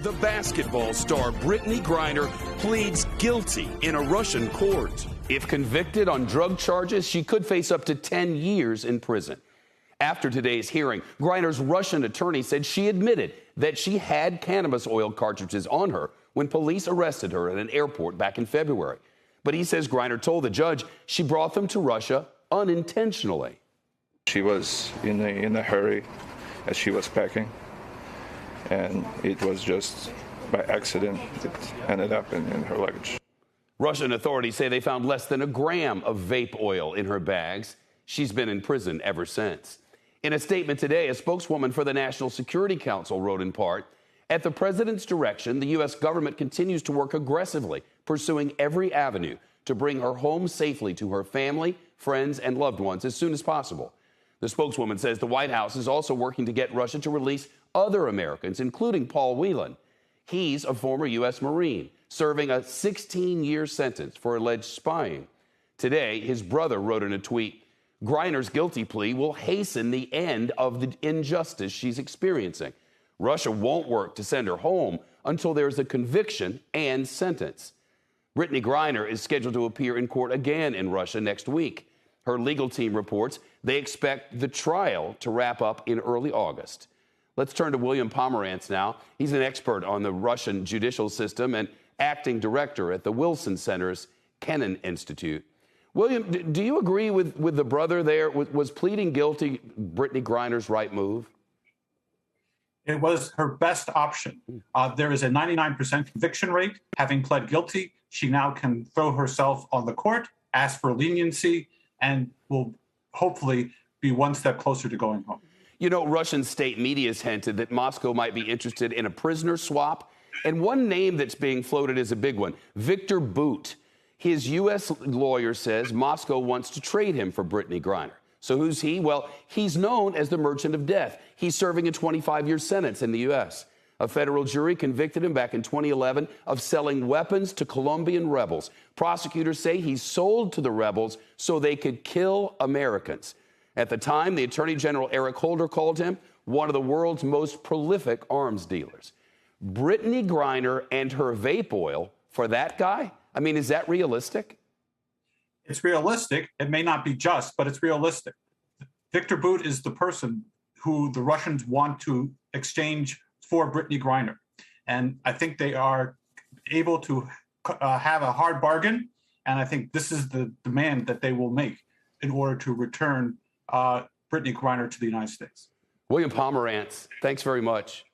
The basketball star Brittney Griner pleads guilty in a Russian court. If convicted on drug charges, she could face up to 10 years in prison. After today's hearing, Griner's Russian attorney said she admitted that she had cannabis oil cartridges on her when police arrested her at an airport back in February. But he says Griner told the judge she brought them to Russia unintentionally. She was in a hurry as she was packing, and it was just by accident it ended up in her luggage. Russian authorities say they found less than a gram of vape oil in her bags. She's been in prison ever since. In a statement today, a spokeswoman for the National Security Council wrote in part, "At the president's direction, the U.S. government continues to work aggressively, pursuing every avenue to bring her home safely to her family, friends, and loved ones as soon as possible." The spokeswoman says the White House is also working to get Russia to release other Americans, including Paul Whelan. He's a former U.S. Marine, serving a 16-year sentence for alleged spying. Today, his brother wrote in a tweet, "Griner's guilty plea will hasten the end of the injustice she's experiencing. Russia won't work to send her home until there's a conviction and sentence." Brittney Griner is scheduled to appear in court again in Russia next week. Her legal team reports they expect the trial to wrap up in early August. Let's turn to William Pomerantz now. He's an expert on the Russian judicial system and acting director at the Wilson Center's Kennan Institute. William, do you agree with the brother there? Was pleading guilty Brittney Griner's right move? It was her best option. There is a 99% conviction rate. Having pled guilty, she now can throw herself on the court, ask for leniency, and will hopefully be one step closer to going home. You know, Russian state media has hinted that Moscow might be interested in a prisoner swap. And one name that's being floated is a big one, Viktor Bout. His U.S. lawyer says Moscow wants to trade him for Brittney Griner. So who's he? Well, he's known as the Merchant of Death. He's serving a 25-year sentence in the U.S. A federal jury convicted him back in 2011 of selling weapons to Colombian rebels. Prosecutors say he sold to the rebels so they could kill Americans. At the time, the Attorney General Eric Holder called him one of the world's most prolific arms dealers. Brittney Griner and her vape oil for that guy? I mean, is that realistic? It's realistic. It may not be just, but it's realistic. Viktor Bout is the person who the Russians want to exchange for Brittney Griner. And I think they are able to have a hard bargain. And I think this is the demand that they will make in order to return Brittney Griner to the United States. William Pomerantz, thanks very much.